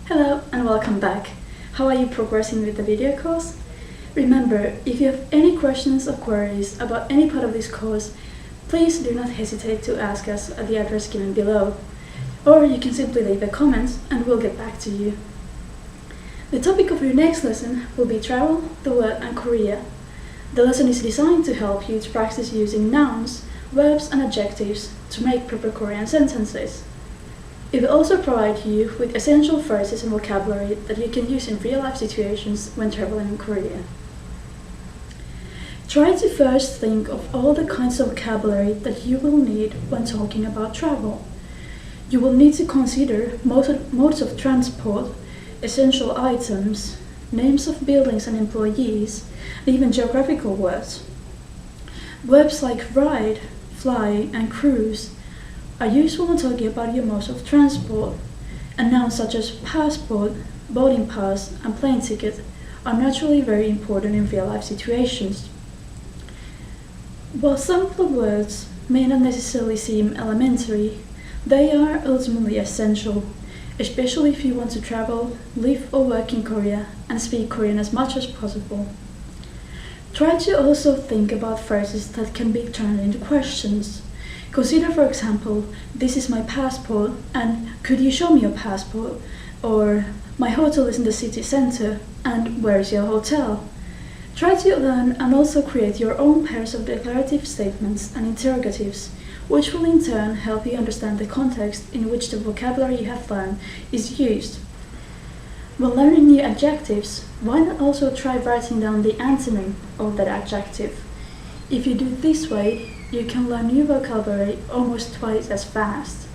Hello and welcome back. How are you progressing with the video course? Remember, if you have any questions or queries about any part of this course, please do not hesitate to ask us at the address given below. Or you can simply leave a comment and we'll get back to you. The topic of your next lesson will be travel, the world and Korea. The lesson is designed to help you to practice using nouns, verbs and adjectives to make proper Korean sentences. It will also provide you with essential phrases and vocabulary that you can use in real-life situations when traveling in Korea. Try to first think of all the kinds of vocabulary that you will need when talking about travel. You will need to consider modes of transport, essential items, names of buildings and employees, and even geographical words. Verbs like ride, fly, and cruise are useful when talking about your modes of transport, and nouns such as passport, boarding pass, and plane ticket are naturally very important in real-life situations. While some of the words may not necessarily seem elementary, they are ultimately essential, especially if you want to travel, live or work in Korea and speak Korean as much as possible. Try to also think about phrases that can be turned into questions. Consider, for example, "This is my passport" and "Could you show me your passport?" Or "My hotel is in the city center" and "Where is your hotel?" Try to learn and also create your own pairs of declarative statements and interrogatives, which will in turn help you understand the context in which the vocabulary you have learned is used. When learning new adjectives, why not also try writing down the antonym of that adjective? If you do it this way, you can learn new vocabulary almost twice as fast.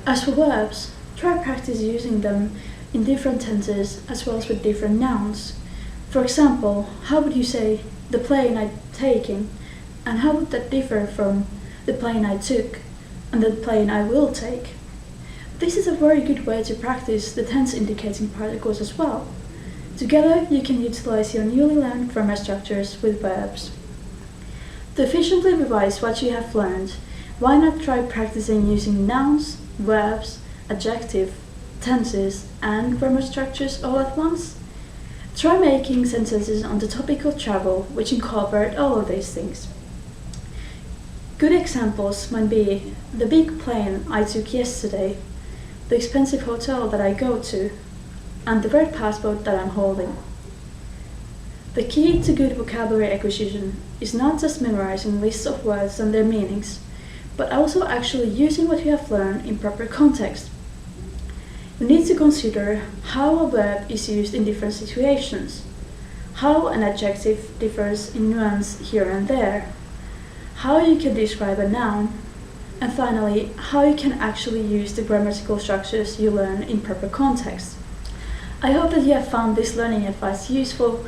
As for verbs, try practice using them in different tenses as well as with different nouns. For example, how would you say "the plane I'm taking", and how would that differ from "the plane I took" and "the plane I will take"? This is a very good way to practice the tense indicating particles as well. Together, you can utilize your newly learned grammar structures with verbs. To efficiently revise what you have learned, why not try practicing using nouns, verbs, adjective, tenses, and grammar structures all at once? Try making sentences on the topic of travel which incorporate all of these things. Good examples might be "the big plane I took yesterday", "the expensive hotel that I go to", and "the red passport that I'm holding". The key to good vocabulary acquisition is not just memorizing lists of words and their meanings, but also actually using what you have learned in proper context. You need to consider how a verb is used in different situations, how an adjective differs in nuance here and there, how you can describe a noun, and finally, how you can actually use the grammatical structures you learn in proper context. I hope that you have found this learning advice useful.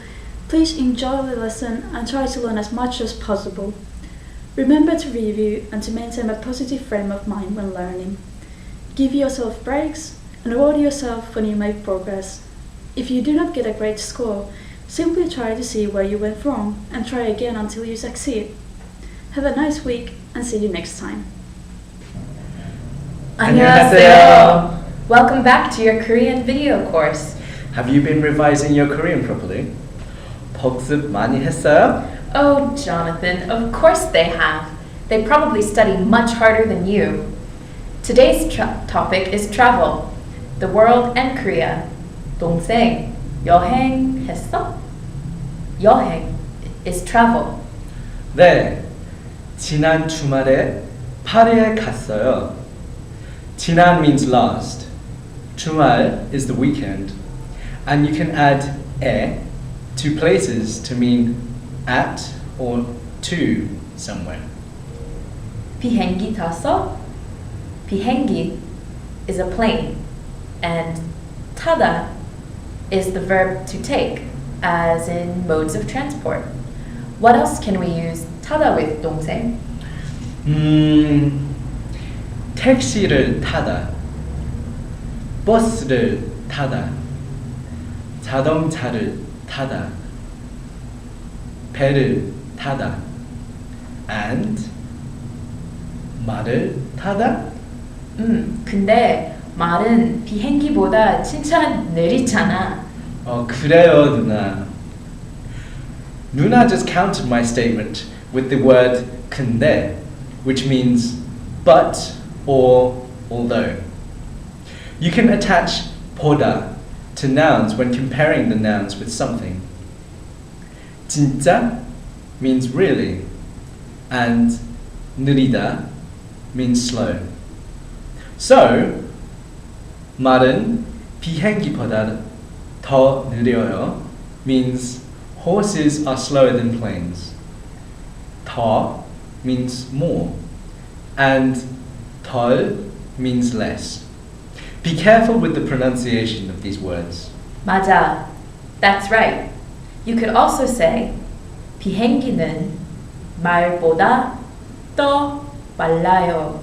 Please enjoy the lesson and try to learn as much as possible. Remember to review and to maintain a positive frame of mind when learning. Give yourself breaks and reward yourself when you make progress. If you do not get a great score, simply try to see where you went wrong and try again until you succeed. Have a nice week and see you next time. 안녕하세요. Welcome back to your Korean video course. Have you been revising your Korean properly? 복습 많이 했어요? Oh, Jonathan, of course they have. They probably study much harder than you. Today's topic is travel, the world and Korea. 동생, 여행했어? 여행 is travel. 네, 지난 주말에 파리에 갔어요. 지난 means last. 주말 is the weekend. And you can add 에 to places to mean at or to somewhere. 비행기 탔어? 비행기 is a plane, and 타다 is the verb to take, as in modes of transport. What else can we use 타다 with, 동생? 택시를 타다, 버스를 타다, 자동차를 타다, 배를 타다, and 말을 타다? 근데 말은 비행기보다 진짜 느리잖아. 그래요, 누나. Nu나 just countered my statement with the word 근데, which means but or although. You can attach 보다 to nouns when comparing the nouns with something. 진짜 means really, and 느리다 means slow. So, 말은 비행기보다 더 느려요 means horses are slower than planes. 더 means more, and 덜 means less. Be careful with the pronunciation of these words. 맞아. That's right. You could also say 비행기는 말보다 더 빨라요.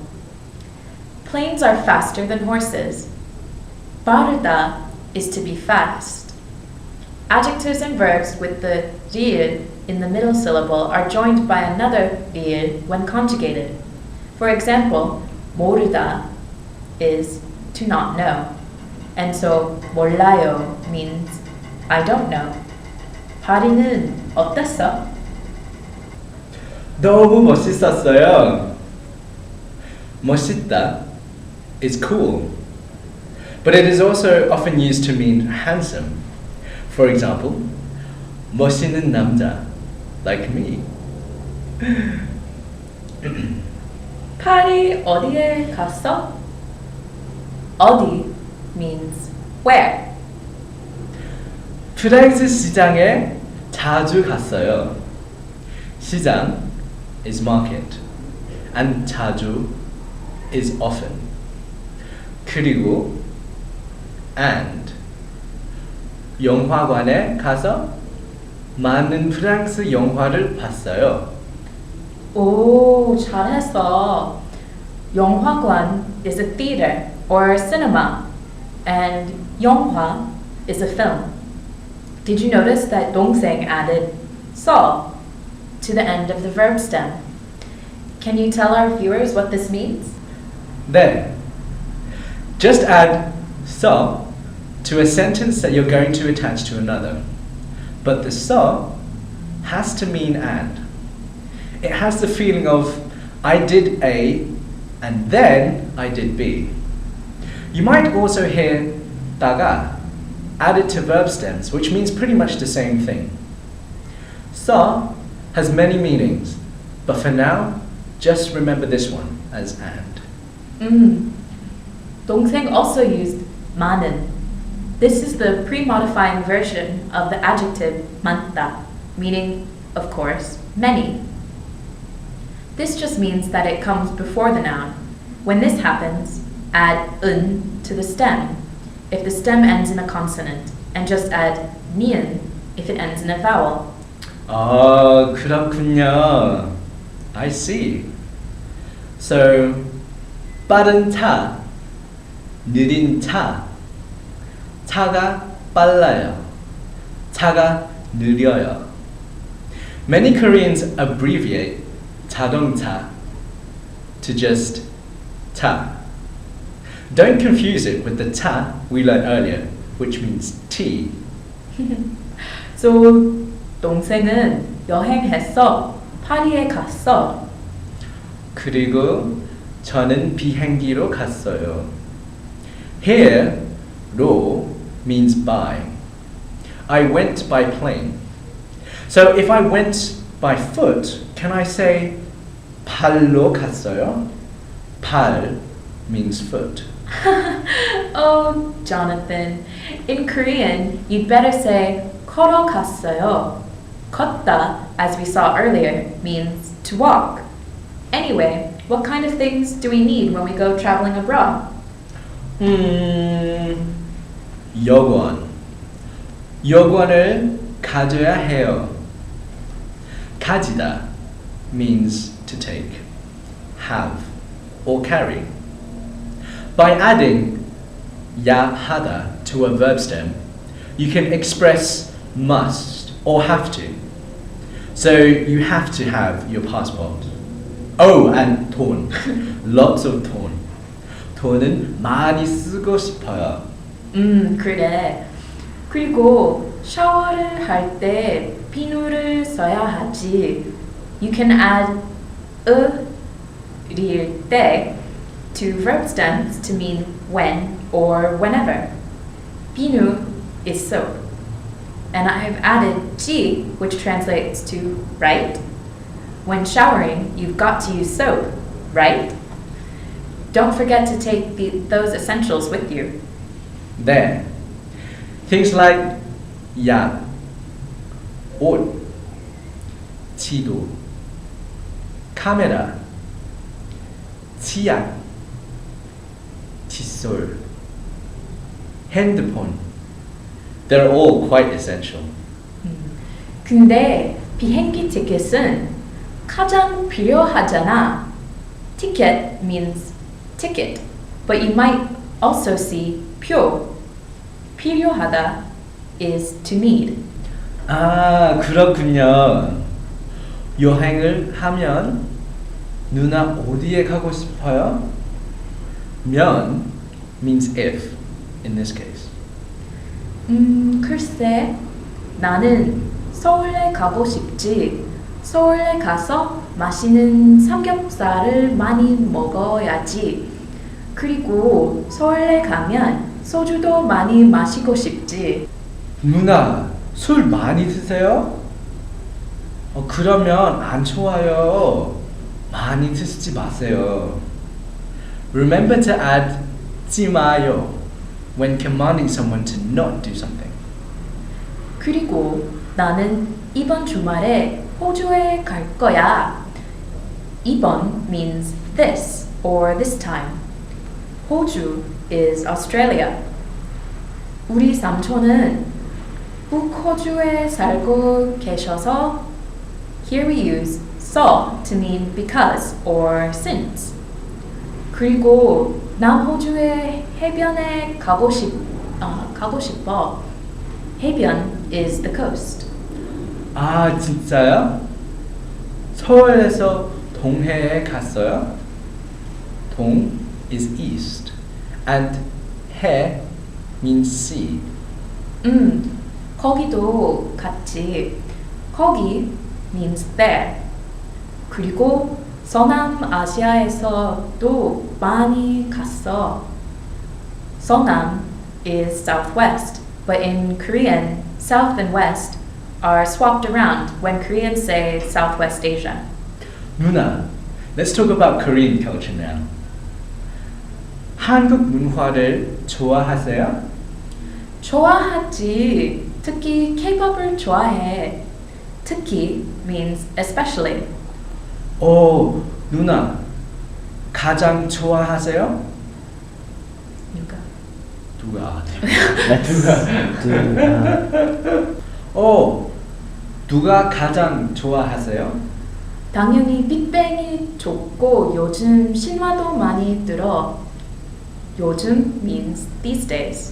Planes are faster than horses. 빠르다 is to be fast. Adjectives and verbs with the ri을 in the middle syllable are joined by another ri을 when conjugated. For example, 모르다 is to not know. And so 몰라요 means I don't know. 파리는 어땠어? 너무 멋있었어요. 멋있다 is cool, but it is also often used to mean handsome. For example, 멋있는 남자, like me. 파리 어디에 갔어? 어디 means where. 프랑스 시장에 자주 갔어요. 시장 is market, and 자주 is often. 그리고 and 영화관에 가서 많은 프랑스 영화를 봤어요. 오, 잘했어. 영화관 is a theater or cinema, and 영화 is a film. Did you notice that 동생 added 서 to the end of the verb stem? Can you tell our viewers what this means? 네. Just add 서 to a sentence that you're going to attach to another. But the 서 has to mean and. It has the feeling of I did A and then I did B. You might also hear 다가 added to verb stems, which means pretty much the same thing. 서 has many meanings, but for now, just remember this one as and. 동생 also used 많은. This is the pre-modifying version of the adjective 많다, meaning, of course, many. This just means that it comes before the noun. When this happens, add 은 to the stem if the stem ends in a consonant, and just add 니은 if it ends in a vowel. 그렇군요. I see. So, 빠른 차, 느린 차, 차가 빨라요, 차가 느려요. Many Koreans abbreviate 자동차 to just 차. Don't confuse it with the 차 we learned earlier, which means tea. So, 동생은 여행했어. 파리에 갔어. 그리고 저는 비행기로 갔어요. Here, 로 means by. I went by plane. So if I went by foot, can I say 발로 갔어요? 발 means foot. Oh, Jonathan. In Korean, you'd better say 걸어갔어요. 걷다, as we saw earlier, means to walk. Anyway, what kind of things do we need when we go traveling abroad? 여권. 여권을 가져야 해요. 가지다 means to take, have, or carry. By adding 야 하다 to a verb stem, you can express must or have to. So you have to have your passport. Oh, and 돈. Lots of 돈. 돈은 많이 쓰고 싶어요. 그래. 그리고 샤워를 할 때 비누를 써야 하지. You can add 릴 때 to verb stems to mean when or whenever. 비누 is soap. And I've added 지, which translates to right. When showering, you've got to use soap, right? Don't forget to take those essentials with you. 네. Things like 약, 옷, 지도, 카메라, 치약, 칫솔, 핸드폰. They're all quite essential. 근데 비행기 티켓은 가장 필요하잖아. Ticket means ticket, but you might also see 표. 필요하다 is to need. 아, 그렇군요. 여행을 하면 누나 어디에 가고 싶어요? 면 means if in this case. 글쎄, 나는 서울에 가고 싶지. 서울에 가서 맛있는 삼겹살을 많이 먹어야지. 그리고 서울에 가면 소주도 많이 마시고 싶지. 누나, 술 많이 드세요? 그러면 안 좋아요. 많이 드시지 마세요. Remember to add 지 마요 when commanding someone to not do something. 그리고 나는 이번 주말에 호주에 갈 거야. 이번 means this or this time. 호주 is Australia. 우리 삼촌은 북호주에 살고 계셔서 here we use so to mean because or since. 그리고 남호주의 해변에 가고 싶어. 해변 is the coast. 아, 진짜요? 서울에서 동해에 갔어요? 동 is east and 해 means sea. 거기도 갔지. 거기 means there. 그리고 서남아시아에서도 많이 갔어. 서남 is southwest, but in Korean, south and west are swapped around when Koreans say Southwest Asia. 누나, let's talk about Korean culture now. 한국 문화를 좋아하세요? 좋아하지. 특히 K-pop을 좋아해. 특히 means especially. 오, 누나, 가장 좋아하세요? 누가? 누가 가장 좋아하세요? 당연히 빅뱅이 좋고 요즘 신화도 많이 들어. 요즘 means these days.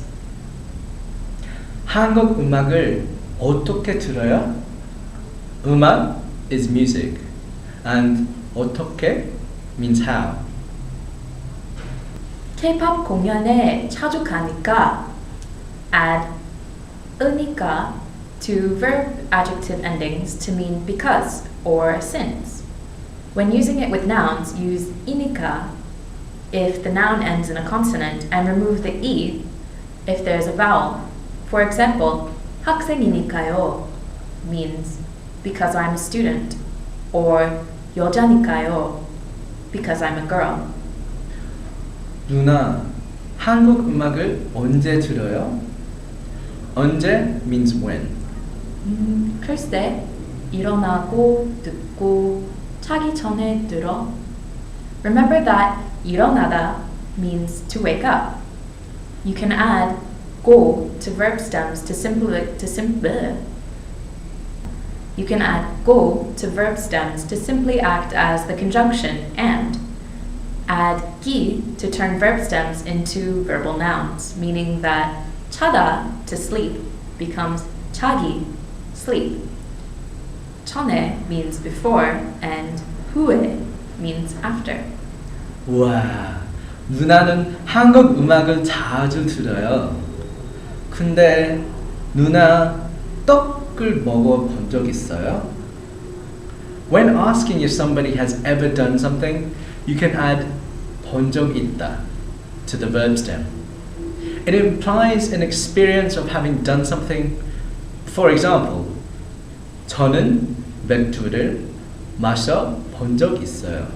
한국 음악을 어떻게 들어요? 음악 is music and 어떻게 means how. K-pop 공연에 자주 가니까 add 으니까 to verb adjective endings to mean because or since. When using it with nouns, use 이니까 if the noun ends in a consonant and remove the e if there's a vowel. For example, 학생이니까요 means because I'm a student, or 여자니까요 because I'm a girl. 누나, 한국 음악을 언제 들어요? 언제 means when. 글쎄, 일어나고 듣고 자기 전에 들어. Remember that 일어나다 means to wake up. You can add go to verb stems You can add go to verb stems to simply act as the conjunction and. Add 기 to turn verb stems into verbal nouns, meaning that 자다 to sleep becomes 자기, sleep. 전에 means before and 후에 means after. 와, 누나는 한국 음악을 자주 들어요. 근데 누나 떡을 먹어본 적 있어요? When asking if somebody has ever done something, you can add 본 적 있다 to the verb stem. It implies an experience of having done something. For example, 저는 맥주를 마셔 본 적 있어요.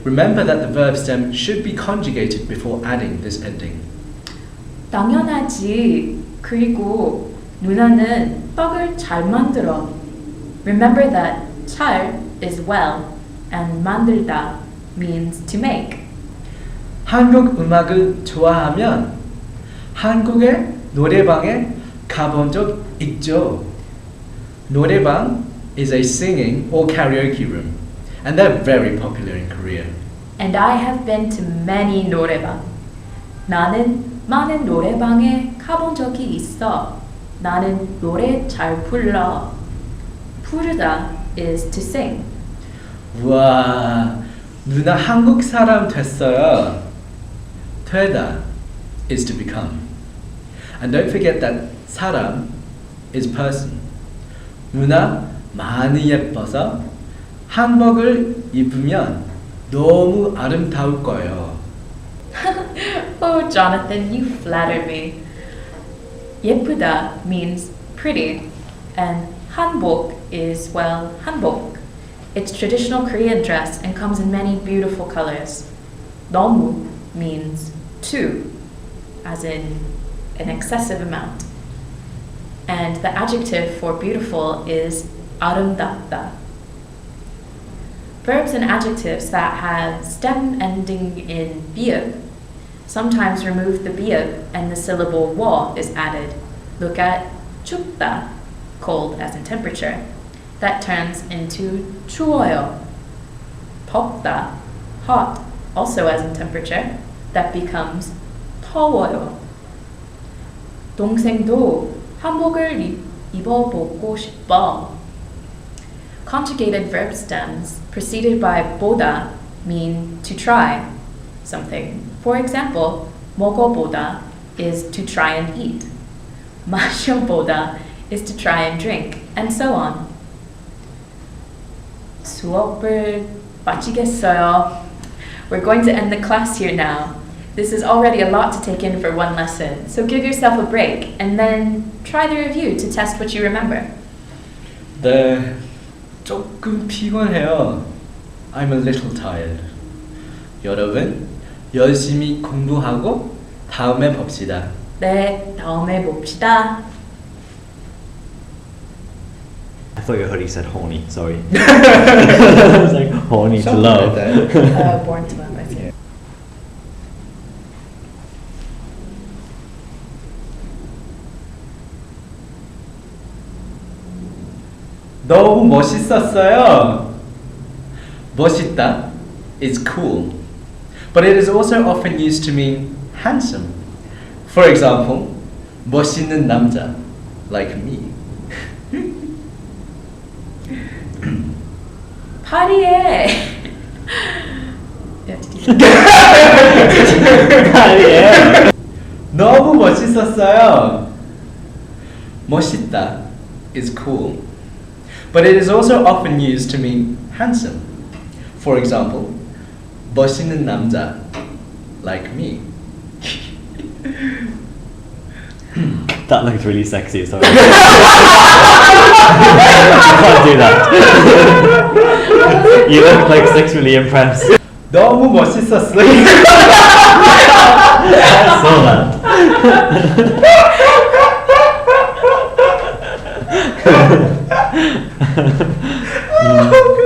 Remember that the verb stem should be conjugated before adding this ending. 당연하지. 그리고 누나는 떡을 잘 만들어. Remember that 잘 is well and 만들다 means to make. 한국 음악을 좋아하면 한국의 노래방에 가본 적 있죠. 노래방 is a singing or karaoke room, and they're very popular in Korea. And I have been to many 노래방. 나는 많은 노래방에 가본 적이 있어. 나는 노래 잘 불러. 부르다 is to sing. 와, 누나 한국 사람 됐어요. 되다 is to become. And don't forget that 사람 is person. 누나 많이 예뻐서 한복을 입으면 너무 아름다울 거예요. Oh, Jonathan, you flatter me. 예쁘다 means pretty, and hanbok is, well, hanbok. It's traditional Korean dress and comes in many beautiful colors. 너무 means too, as in an excessive amount. And the adjective for beautiful is 아름답다. Verbs and adjectives that have stem ending in bi읍 sometimes remove the bi읍 and the syllable 워 is added. Look at 춥다, cold as in temperature. That turns into 추워요. 덥다, hot, also as in temperature. That becomes 더워요. 동생도 한복을 입어보고 싶어. Conjugated verb stems preceded by 보다 mean to try something. For example, 먹어보다 is to try and eat. 마셔보다 is to try and drink, and so on. 수업을 마치겠어요. We're going to end the class here now. This is already a lot to take in for one lesson, so give yourself a break and then try the review to test what you remember. 네, 조금 피곤해요. I'm a little tired. 여러분, 열심히 공부하고 다음에 봅시다. 네, 다음에 봅시다. I thought your hoodie said horny, sorry. I was like, horny to love. Born to love, I see. 너무 멋있었어요. 멋있다 is cool, but it is also often used to mean handsome. For example, 멋있는 남자, like me. 파리해. Yeah. 너무 멋있었어요. 멋있다 is cool, but it is also often used to mean handsome. For example, 멋있는 남자, like me. That looked really sexy, sorry. You can't do that. You look like sexually impressed. 너무 멋있었어요. I saw that. Oh, God.